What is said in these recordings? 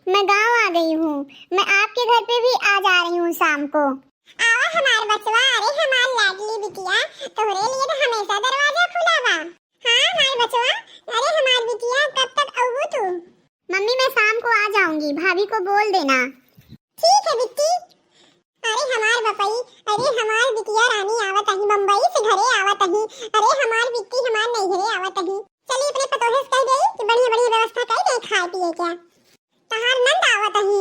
मैं गांव आ गई हूँ। मैं आपके घर पे भी आ जा रही हूँ शाम को। आवा हमार बचवा, अरे हमार लाडली बिटिया, तोहरे लिए तो हमेशा दरवाजा खुला बा। हाँ हमार बचवा, अरे हमार बिटिया कब तक आऊबू तू? मम्मी मैं शाम को आ जाऊंगी, भाभी को बोल देना। ठीक है बिट्टी। अरे हमार बपई, अरे हमार बिटिया रानी आवत ही मुंबई से घरे आवत ही। अरे हमार बिट्टी हमार नैहरे आवत ही। चली अपने पतोहे से कह गई कि बढ़िया बढ़िया व्यवस्था कर दे खाए पिए क्या। तहार नंद आवत ही।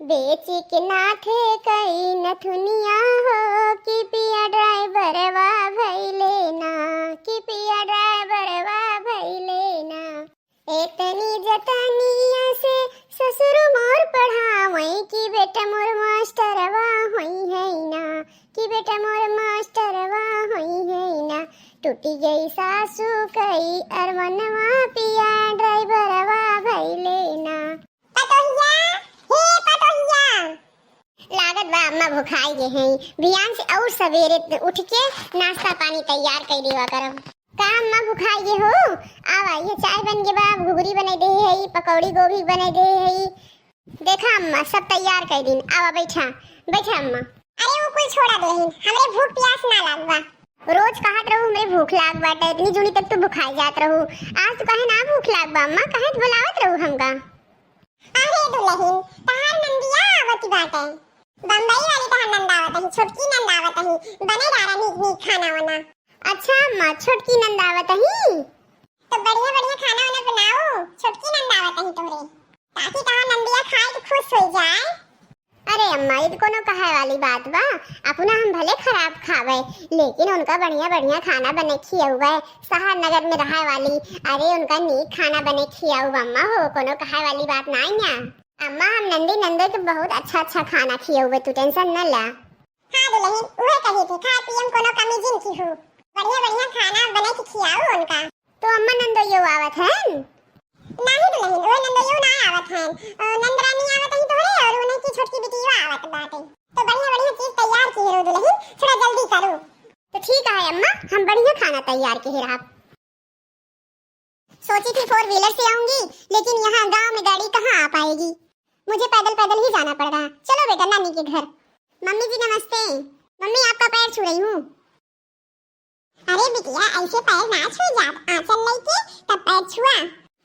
बेची के नाथे कई नथुनिया हो कि पिया ड्राइवर वा भइले ना, कि पिया ड्राइवर वा भइले ना। एतनी जतनिया से ससुर मोर पढ़ावई कि बेटा मोर मास्टरवा होई है ना, कि बेटा मोर मास्टरवा होई है ना। टूटी गई सासू कई अरमनवा पिया ड्राइवरवा भइले ना। पतोहिया, हे पतोहिया। लागत बा अम्मा भुखाई गे हैं। बिहान से और सवेरे उठ के नाश्ता पानी तैयार कर देवा करम। का अम्मा भुखाई गे हो? आवा ये चाय बन गे बा, घुघरी बने दे है, पकौड़ी गोभी बने दे है। देखा अम्मा सब तैयार कर दिन। आवा बैठा बैठा अम्मा। अरे वो कुल छोड़ा देहिन, हमरे भूख प्यास ना लागबा। रोज कहत रहू हमरे भूख लाग बाटे, इतनी जुनी तक तू भुखाई जात रहू। आज तू कहे ना भूख लाग बा अम्मा, कहे बुलावत रहू हमका। अरे दुल्हन, तहार नंदिया आवती बाटे। बम्बई वाली तहार नंद आवत ही, छोटकी नंद आवत ही। बने डारा नीक नीक खाना वाना। अच्छा अम्मा छोटकी नंद आवत ही? तो बढ़िया बढ़िया खाना वाना बनाओ, छोटकी नंद आवत ही तोरे, ताकि तहार नंदिया खाए के खुश हो जाए। अरे अम्मा ये कोनो कहे वाली बात बा। अपना हम भले खराब खावे, लेकिन उनका बढ़िया बढ़िया खाना बने खियावे। शहर नगर में रहे वाली, अरे उनका नीक खाना बने खियाऊ अम्मा हो, कोनो कहे वाली बात नहीं है। अम्मा हम नंदी नंदे के बहुत अच्छा अच्छा खाना खियावे, तू टेंशन न ला। हाँ दुल्हन, उहे कही थी खा पियम कोनो कमी जिन की हो, बढ़िया बढ़िया खाना बने के खियाओ उनका। तो अम्मा नंदो यो आवत है? नहीं दुल्हन, वो नंदयो ना आवत है। नंदरानी आवत ही तोरे और उन्हें की छोटकी बिटिया आवत बाटे। तो बढ़िया बढ़िया चीज तैयार की रो दुल्हन, थोड़ा जल्दी करो। तो ठीक है अम्मा, हम बढ़िया खाना तैयार की है। सोची थी 4 व्हीलर से आऊंगी, लेकिन यहाँ गांव में गाड़ी कहाँ आ पाएगी, मुझे पैदल पैदल ही जाना पड़ रहा। चलो बेटा नानी के घर। मम्मी जी नमस्ते। मम्मी आपका पैर छू रही हूँ। अरे बिटिया ऐसे पैर ना छू जात, आंचल लेके तब पैर छुआ।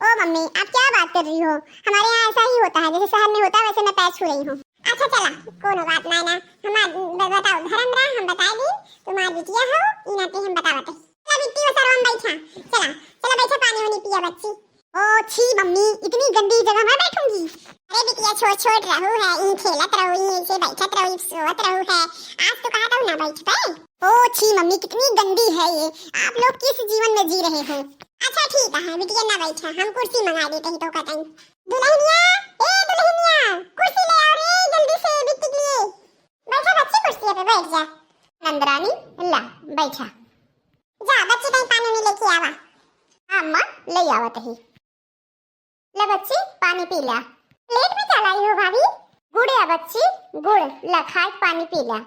ओ मम्मी आप क्या बात कर रही हो? हमारे यहाँ ऐसा ही होता है, जैसे शहर में होता है वैसे मैं पैर छू रही हूँ। अच्छा चला कोनो बात ना ना, हमार बताओ धर्म रहा हम बता दी, तुम्हारी बिटिया हो ई नाते हम बतावत है। चला बिट्टी वो सरम बैठा, चला चला बैठा, पानी वानी पिया बच्ची। ओ छी मम्मी, इतनी गंदी जगह मैं बैठूंगी? अरे बिटिया छोड़ छोड़ रहू है, इन खेलत रहू, इन से बैठत रहू, सोवत रहू है। आज तो कहा था ना बैठ पे। ओ छी मम्मी कितनी गंदी है ये, आप लोग किस जीवन में जी रहे हो? अच्छा ठीक है बिटिया ना बैठा, हम कुर्सी मंगा देते ही तो कहते हैं। दुल्हनिया, ए दुल्हनिया, कुर्सी ले आओ रे जल्दी से बिट्टी के लिए। बैठा बच्ची कुर्सी पे बैठ जा। नंदरानी ला बैठा। जा बच्ची कहीं पानी नहीं लेके आवा। अम्मा ले आवत ही। ले बच्ची पानी पी ला। प्लेट में क्या लाई हो भाभी? गुड़ है बच्ची, गुड़ ला खा पानी पी ला।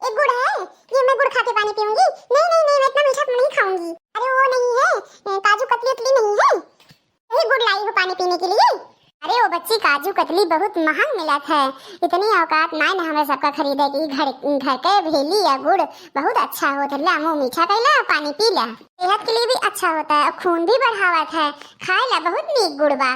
एक गुड़ है, ये मैं गुड़ खा के पानी पीऊंगी? नहीं नहीं नहीं, मैं इतना मीठा नहीं खाऊंगी। अरे वो नहीं है, काजू कतली उतली नहीं है, यही गुड़ लाई हो पानी पीने के लिए। अरे वो बच्ची काजू कतली बहुत महंग मिलत है, इतनी औकात नहीं ना हमें सबका खरीदे की। घर घर के भेली या गुड़ बहुत अच्छा होता है, ला मुँह मीठा कैला पानी पी ला। सेहत के लिए भी अच्छा होता है और खून भी बढ़ावत है, खाए ला बहुत नीक गुड़ बा।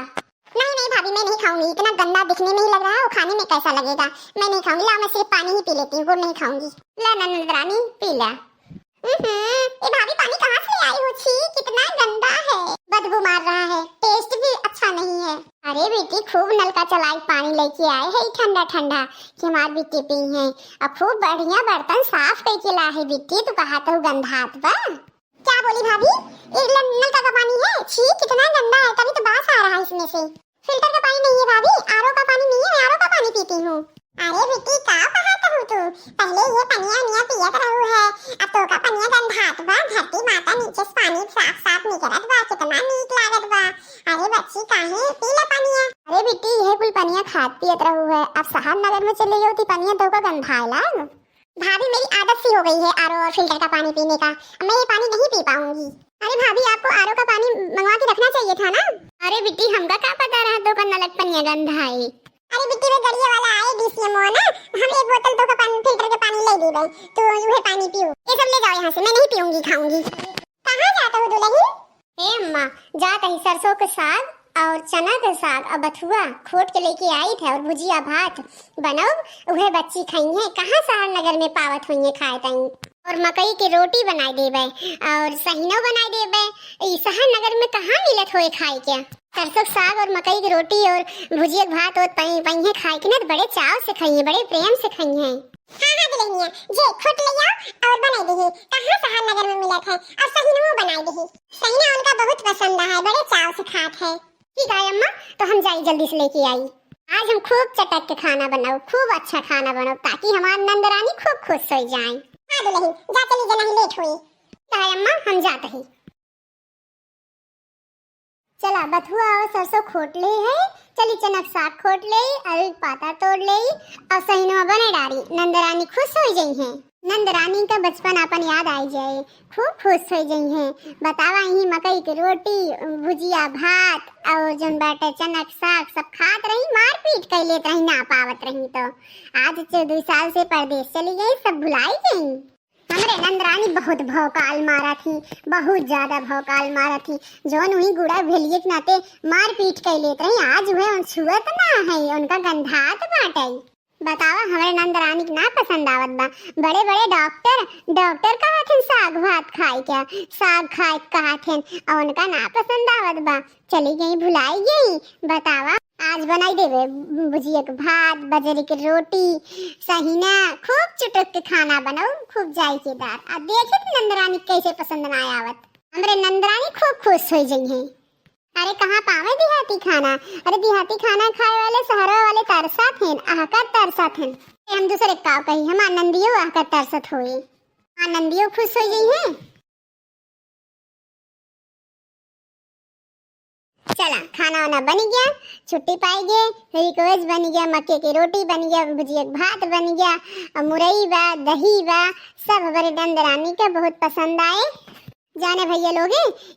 नहीं नहीं भाभी मैं नहीं खाऊंगी, इतना गंदा दिखने में ही लग रहा है, वो खाने में कैसा लगेगा। मैं नहीं खाऊंगी, ला मैं सिर्फ पानी ही पी लेती हूँ, गुड़ नहीं खाऊंगी। ला नंदरानी पी ला। ये भाभी पानी कहाँ से आई हो? छी कितना गंदा है, बदबू मार रहा है, टेस्ट भी अच्छा नहीं है। अरे बेटी खूब नलका चलाई पानी लेके आए है ठंडा ठंडा कि हमारी बेटी पी है, और खूब बढ़िया बर्तन साफ करके ला है बेटी। तू कहा तो गंधात बा। क्या बोली भाभी? ये नलका का पानी है? छी कितना गंदा है, तभी तो बास आ रहा है इसमें से। फिल्टर का पानी नहीं है भाभी, आरओ का पानी नहीं है, मैं आरओ का पानी पीती हूँ। अरे बेटी का कहत हो तू? पहले ये पनिया निया पियत रहू है, अब तो का पनिया गंधात बा। धरती माता नीचे से पानी साफ साफ निकलत बा, कितना नीक लागत बा। अरे बच्ची काहे पी ले पनिया? अरे बेटी ये कुल पनिया खात पियत रहू है, अब शहर नगर में चले गई थी पनिया तो का गंधाए लाग। भाभी मेरी आदत सी हो गई है आरओ और फिल्टर का पानी पीने का, मैं ये पानी नहीं पी पाऊंगी। अरे भाभी आपको आरओ का पानी मंगवा के रखना चाहिए था ना। अरे बिट्टी हमका क्या पता रहा तो का नलक पनिया गंध आई। अरे बिट्टी वे गड़िया वाला आए डीसीएमओ ना, हम एक बोतल तो का पानी फिल्टर का पानी ले दी गई, तो यूं पानी पियो, ये सब ले जाओ यहाँ से, मैं नहीं पीऊंगी खाऊंगी। कहाँ जाता हो दुल्हन? ए अम्मा जात ही सरसों के साग और चना के साग और बथुआ खोट के लेके आई थे और भुजिया भात बनाओ, उहे बच्ची खाई है। कहाँ शहर नगर में पावत हुई है खाए तई। और मकई की रोटी बनाई देबे और सहीनो बनाई देबे, ई शहर नगर में कहाँ मिलत होए खाए क्या। सरसों के साग और मकई की रोटी और भुजिया भात और पई है खाए के ना, बड़े चाव से खाई है, बड़े प्रेम से खाई है। हाँ हाँ दुल्हनिया, जे खोट ले आओ और बनाई दही। कहाँ शहर नगर में मिलत है, और सहीनो बनाई दही। सहीना उनका बहुत पसंद है, बड़े चाव से खात है। ठीक है अम्मा, तो हम जाई जल्दी से लेके आई। आज हम खूब चटक के खाना बनाओ, खूब अच्छा खाना बनाओ, ताकि हमारी नंदरानी खूब खुश हो जाए। हाँ दुल्हन, जा चली जना ही लेट हुई। ठीक है अम्मा, हम जाते ही। चला बथुआ और सरसों खोट ले है, चली चनक साग खोट ले, अरे पाता तोड़ ले और सहीनो बने डाली, नंदरानी खुश हो गई है। नंदरानी का बचपन अपन याद आई जाए, खूब खुश हो गई है। बतावा ही मकई की रोटी भुजिया भात और जन बाटे चनक साग सब खात रही, मार पीट कर लेत रही, ना पावत रही। तो आज 14 साल से परदेश चली गई, सब भुलाई गई। हमरे नंदरानी बहुत भौकाल मारा थी, बहुत ज्यादा भौकाल मारा थी, जौन हुई गुड़ा भेलिए के नाते मार पीट कर लेत रही। आज हुए छुअत ना है, उनका गंधात बाटे। बतावा हमारे नंदरानी के ना पसंद आवत बा। बड़े बड़े डॉक्टर कहा थे साग भात खाए क्या, साग खाए कहा थे, और उनका ना पसंद आवत बा। चली गई भुलाई गई। बतावा आज बनाई देवे भुजिया के भात, बजरी की रोटी, सहीना, खूब चुटक के खाना बनाओ, खूब जायकेदार। अब देखे नंदरानी कैसे पसंद ना आवत। हमरे नंदरानी खूब खुश हो गई है। अरे कहाँ पावे देहाती खाना, अरे देहाती खाना खाए वाले शहरों वाले तरसा थे, आका तरसा थे। हम दूसरे का कही, हम आनंदियों आका तरसत हुए, आनंदियों खुश हो गई है। चला खाना वाना बन गया, छुट्टी पाई गए, रिकोज बन गया, मक्के की रोटी बन गया, भुजिया भात बन गया, मुरई बा, दही बा, सब हमारे नंदरानी का बहुत पसंद आए। जाने भैया लोग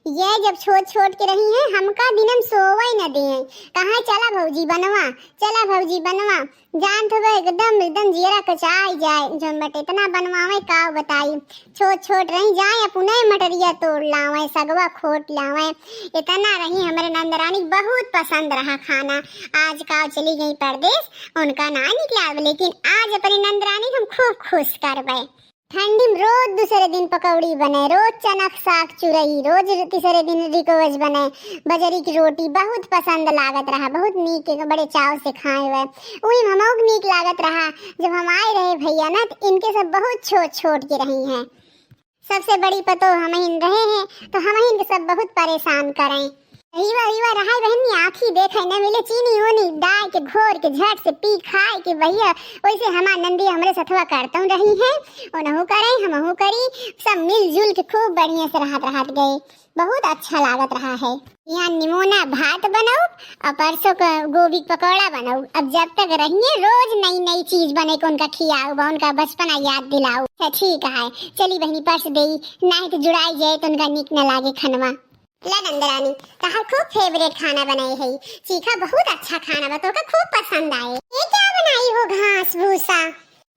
ये जब छोट के रही हैं, हमका दिनम सोवा ही न दिए। कहाँ चला भौजी बनवा, चला भौजी बनवा, जान तो वह एकदम जीरा कचाई जाए, जो बट इतना बनवावे का बताई। छोट रही जाए अपने मटरिया तोड़ लावे, सगवा खोट लावे, इतना रही। हमारे नंदरानी बहुत पसंद रहा खाना। आज का चली गई परदेश, उनका ना निकला, लेकिन आज अपनी नंदरानी हम खूब खुश करबे। ठंडी में रोज दूसरे दिन पकौड़ी बने, रोज चनक साग चुरई, रोज तीसरे दिन रिकोज बने, बजरी की रोटी बहुत पसंद लागत रहा, बहुत नीक, बड़े चाव से खाए हुए। वही हमको नीक लागत रहा। जब हम आए रहे भैया ना, तो इनके सब बहुत छोट के रही हैं। सबसे बड़ी पतो हम रहे हैं, तो हम के सब बहुत परेशान करें। रीवा रहा बहनी आँखी देखे न मिले, चीनी ओनी डाल के घोर के झट से पी खाए के भैया। वैसे हमार नंदी हमरे सथवा करता रही है, उनहु करे हमहु करी, सब मिलजुल के खूब बढ़िया से रहत गए। बहुत अच्छा लागत रहा है। यहाँ निमोना भात बनाओ और परसों का गोभी पकौड़ा बनाओ। अब जब तक रहिए रोज नई चीज बने को उनका खियाओ, उनका बचपना याद दिलाओ। ठीक है, चली बहनी परस देई, नहीं तो जुड़ाई जाए तो उनका निक न लागे खनवा। ला नंदरानी तहार खूब फेवरेट खाना बनाई है, चीखा बहुत अच्छा खाना बा, तोका खूब पसंद आए। ये क्या बनाई हो घास भूसा?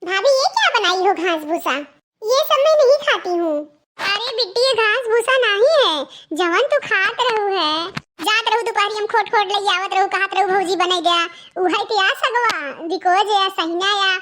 भाभी ये क्या बनाई हो घास भूसा? ये सब मैं नहीं खाती हूँ। अरे बिट्टी ये घास भूसा नहीं है, जवन तू खात रहू है। जात रहू दोपहरी हम खोट ले आवत रहू, कहत रहू भौजी बनाई दे, उहाई ते आ सगवा रिकोज या सहीना या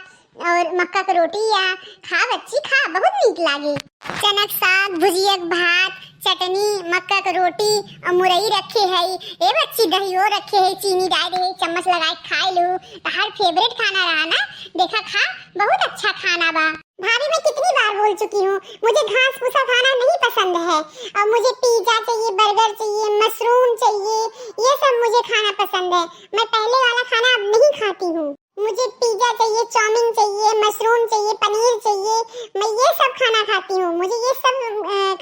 और मक्का की रोटी या खा बच्ची खा, बहुत नीक लागे। चनक साग, भुजिया भात, चटनी, मक्का की रोटी और मुरई रखे है। ए बच्ची दही और रखे है, चीनी डाल दे, चम्मच लगाए खा लू। तार फेवरेट खाना रहा ना, देखा खा, बहुत अच्छा खाना बा। भाभी मैं कितनी बार बोल चुकी हूँ, मुझे घास भूसा खाना नहीं पसंद है, और मुझे पिज्जा चाहिए, बर्गर चाहिए, मशरूम चाहिए, ये सब मुझे खाना पसंद है। मैं पहले वाला खाना अब नहीं खाती हूँ। मुझे पिज्जा चाहिए, चाउमीन चाहिए, मशरूम चाहिए, पनीर चाहिए, मैं ये सब खाना खाती हूँ। मुझे ये सब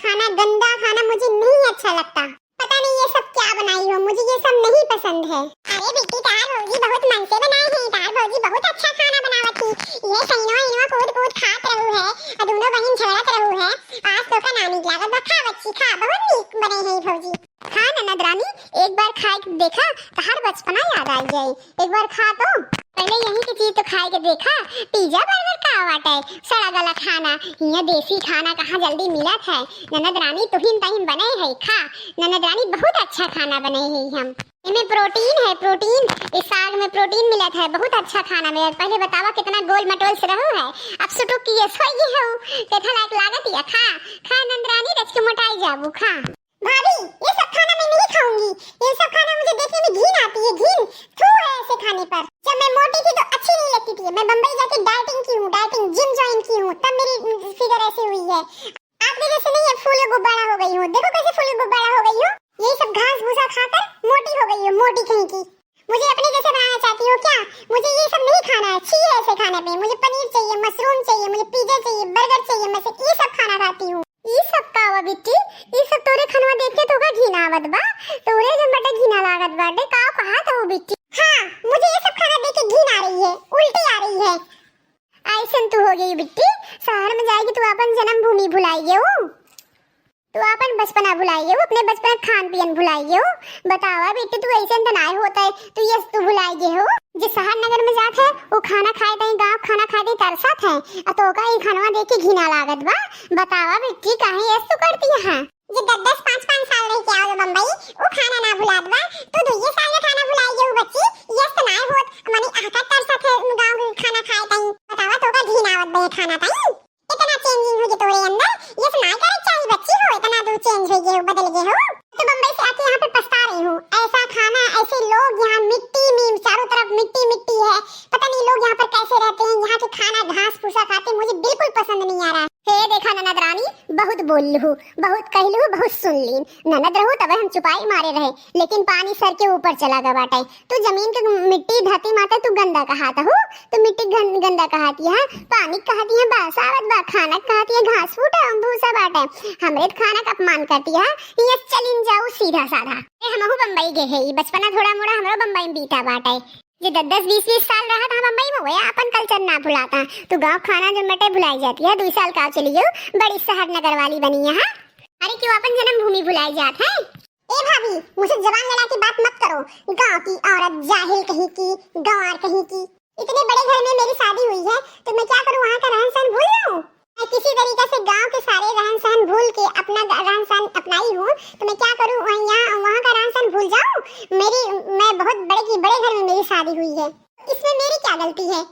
खाना, गंदा खाना मुझे नहीं अच्छा लगता। पता नहीं ये सब क्या बनाई हो, मुझे ये सब नहीं पसंद है। अरे बेटी तार भौजी बहुत मन से बनाए हैं, तार भौजी बहुत अच्छा खाना बनावत थी। ये सैनवा इनवा कूद कूद खात रहू है और दोनों बहन झगड़त रहू है। आज तो का नानी लागत बा, खा बच्ची खा, बहुत नीक बने हैं भौजी। खा ननद रानी, एक बार खा के देखा तो हर बचपना याद आ जाए। एक बार खा तो पहले यही की चीज तो खा के देखा। पिज्जा बर्गर का वाटे सड़ा गला खाना, यहाँ देसी खाना कहाँ जल्दी मिलत है। ननद रानी तुहिन तहिन बने है, खा ननद रानी बहुत अच्छा खाना बने है। हम इनमें प्रोटीन है, प्रोटीन इस साग में प्रोटीन मिलत है, बहुत अच्छा खाना मिलत। पहले बतावा कितना गोल मटोल से रहो है, अब सुटुक की सोई हो कैथा लायक लागत या। खा खा नंद रानी, रच के मोटाई जाबू। खा भाभी ये सब खाना मैं नहीं खाऊंगी, ये सब खाना मुझे देखने में घिन आती है, घिन थू है ऐसे खाने पर। जब मैं मोटी थी तो अच्छी नहीं लगती थी, मैं बम्बई जाके डाइटिंग की हूँ, डाइटिंग जिम ज्वाइन की हूँ, तब मेरी फिगर ऐसी हुई है। आपके जैसे नहीं है, फूल गुब्बारा हो गई हूँ, देखो कैसे फूल गुब्बारा हो गई हूँ। यही सब घास भूसा खाकर मोटी हो गई हूँ, मोटी कहीं की। मुझे अपने जैसे बनाना चाहती हो क्या? मुझे ये सब नहीं खाना है, छी है ऐसे खाने पे। मुझे पनीर चाहिए, मशरूम चाहिए, मुझे पिज्जा चाहिए, बर्गर चाहिए, मैं ये सब खाना खाती हूँ। ये सब का वा बिट्टी, ये सब तोरे खनवा देख के तोका घिन आवत बा, तोरे जब बटे घिना लागत बाटे का कहा तो बिट्टी। हाँ, मुझे ये सब खाना देख के घिन आ रही है, उल्टी आ रही है। ऐसन तू हो गई बिट्टी, शहर में जाएगी तू अपन जन्म भूमि भुलाइए हो, तू अपन बचपना भुलाइए हो, अपने बचपन खान पीन भुलाइए हो। बतावा बेटी तू ऐसे तो नहीं होता है, तू ये तू भुलाइए हो। जो शहर नगर में जात है वो खाना खाए तई, गांव खाना खाए तई तरसत है, और तो का ये खानवा देख के घिना लागत बा। बतावा बेटी काहे ऐसे करती है? ये 10-10 5-5 साल रह के आओ बम्बई, वो खाना ना भुलात बा, तो 2 साल का खाना भुलाइए हो बच्ची। ये तो ना होत, माने आका तरसत है गांव के खाना खाए तई। बतावा तो का घिन आवत बे खाना तई। इतना चेंजिंग हो गए तोरे अंदर, ये तो ना करे चाहिए बच्ची हो, इतना तू चेंज हो गए हो, बदल गए हो। तो बम्बई से आके यहाँ पे पछता रही हूँ। ऐसा खाना, ऐसे लोग, यहाँ मिट्टी में चारों तरफ मिट्टी मिट्टी है, पता नहीं लोग यहाँ पर कैसे रहते हैं। यहाँ के खाना घास फूसा खाते मुझे बिल्कुल पसंद नहीं आ रहा। हे देखा ननद रानी, बहुत बोल लू, बहुत कह लू, बहुत सुन ली। ननद रहो तब हम चुपाई मारे रहे, लेकिन पानी सर के ऊपर चला गया बाटे। तू जमीन के मिट्टी धरती माता तू गंदा कहाता हो, तो मिट्टी गंदा कहाती है, पानी कहाती है, बासावत बा, खाना कहाती है, घास फूटा भूसा बाटे। हमरे खाना का अपमान करती है, ये चलिन जाऊ सीधा साधा। हमहू बम्बई गए है, बचपना थोड़ा मोड़ा हमरो बम्बई में बीता बाटे। ये 10-10 20-20 साल रहा था बम्बई में, वो अपन कल्चर ना भुलाता। तो गांव खाना जो मटे भुलाई जाती है। 2 साल का चली हो, बड़ी शहर नगर वाली बनी है। अरे क्यों अपन जन्म भूमि भुलाई जात है? ए भाभी, मुझे जबान लड़ा के बात मत करो। गांव की औरत, जाहिल कहीं की, गंवार कहीं की। इतने बड़े घर में मेरी शादी हुई है, तो मैं क्या करूं, वहाँ का रहन सहन भूल जाऊं? मैं किसी तरीके से गांव के सारे रहन सहन भूल के अपना रहन सहन अपनाई हूँ, तो मैं क्या करूं, वहाँ का रहन सहन भूल जाऊं? मैं बहुत बड़े घर में मेरी शादी हुई है, इसमें मेरी क्या गलती है?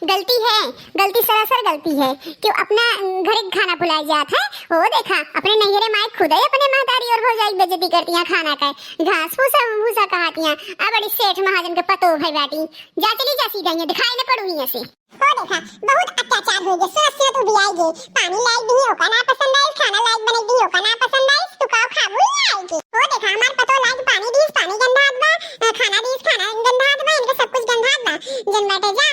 गलती सरासर गलती है। क्यों अपना घर के खाना भुलाई जात है? वो देखा अपने नैहरे माई खुद ही अपने महतारी और भौजाई बेइज्जती करती हैं, खाना का घास भूसा कहती हैं। अब बड़ी सेठ महाजन के पतो भाई बेटी जा चली जा सीधा, ये दिखाई न पड़ू यहाँ से। हो देखा बहुत अत्याचार हो गए, सोच तो भी आएगी। पानी लायक भी होगा ना पसंद आए, खाना लायक बने भी होगा ना पसंद आए, तो का खाबू नहीं आएगी। हो देखा हमार पतो लायक पानी दीस, पानी गंदा आदबा, खाना दीस, खाना गंदा आदबा, इनका सब कुछ गंदा आदबा। जन बैठे जा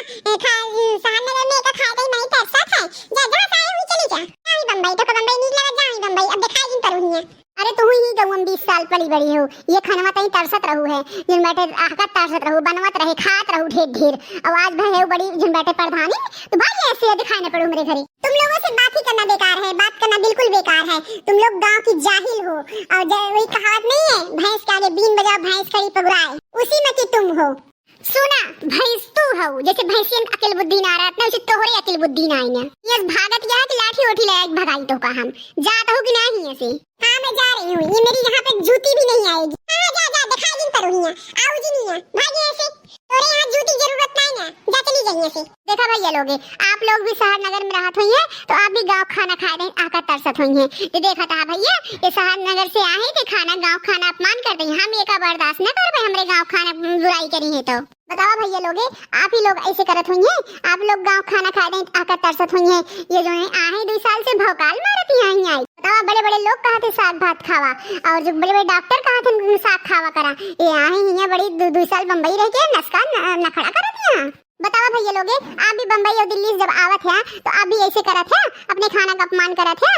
शहर नगर में का खाए नहीं तरसत है, जा जहाँ से आई हुई चली जा। आई बम्बई तो बम्बई नहीं लगा, जाई बम्बई, अब दिखाई जिन पड़ू ही। अरे तू ही गऊ 20 साल पली बड़ी हो, ये खानवा तई तरसत रहू है, जिन बैठे आका तरसत रहू, बनवत रहे, खात रहू ढेर ढेर। आवाज भय है बड़ी, जिन बैठे प्रधानी तो भाई ऐसे दिखाई न पड़ू मेरे घरे। तुम लोगों से बात ही करना बेकार है, बात करना बिल्कुल बेकार है। तुम लोग गांव की जाहिल हो, और वही कहावत नहीं है, भैंस के आगे बीन बजाओ भैंस खड़ी पगुराए, उसी में की तुम हो। सुना भैंस तू हो, जैसे भैंसियन अकल बुद्धि ना रहा है, उसे तोहरे अकल बुद्धि ना आई ना। ये भागत यहाँ की लाठी उठी ले भगाई तो का हम जात हो कि नहीं ऐसे? हाँ मैं जा रही हूँ, ये मेरी यहाँ पे जूती भी नहीं आएगी। हाँ जा जा दिखाई जिन पड़ू ही, आओ जी नहीं भागी ऐसे, तोरे यहाँ जूती जरूरत नहीं है, जा चली जाइए ऐसे। देखा भैया लोगे, आप लोग भी शहर नगर में रहत हुई है, तो आप भी गांव खाना खाए रहे आकर तरसत हुई है। ये देखा था भैया, ये शहर नगर से आए थे, खाना गांव खाना अपमान करते हैं, हम ये का बर्दाश्त न कर भाई, हमरे गांव खाना बुराई करी है। तो बताओ भैया लोगे, आप ही लोग ऐसे करत हुई है, आप लोग गांव खाना खाए रहे आकर तरसत हुई है। ये जो है आहे 2 साल से भौकाल मारती हैं आई। बताओ बड़े बड़े लोग कहते साग भात खावा, और जो बड़े बड़े डॉक्टर कहते साग खावा करा, ये आहे हियां बड़ी 2 साल बम्बई रह के नस्का नखड़ा करत हैं। बतावा भैया लोगे, आप भी बम्बई और दिल्ली से जब आवत है तो आप भी ऐसे करत है, अपने खाना का अपमान करत है।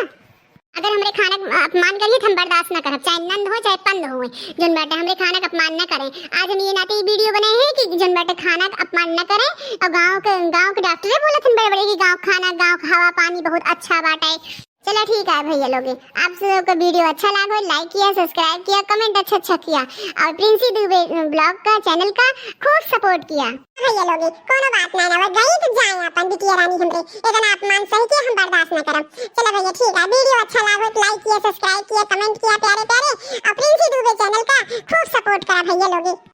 अगर हमरे खाना का अपमान करिए तो हम बर्दाश्त न करब, चाहे नंद हो चाहे पंद हो, जोन बाटे हमरे खाना का अपमान न करें। आज हम ये नाते वीडियो बनाए हैं कि जोन बाटे खाना का अपमान न करें। और गांव के डॉक्टर बोले थे बड़े बड़े कि गांव खाना गांव का हवा पानी बहुत अच्छा बाटे। चलो ठीक है भैया लोग, आप सब को वीडियो अच्छा लगा लाइक किया, सब्सक्राइब किया, कमेंट अच्छा किया और प्रिंसी दुबे ब्लॉग का चैनल का खूब सपोर्ट किया। भैया लोग कोनो बात ना ना गई तो जाए अपन बिटिया रानी हमरे इतना अपमान सही के हम बर्दाश्त न करब। चलो भैया ठीक है, वीडियो अच्छा लगा तो लाइक किया, सब्सक्राइब किया, कमेंट किया प्यारे प्यारे और प्रिंसी दुबे चैनल का खूब सपोर्ट करा भैया लोग।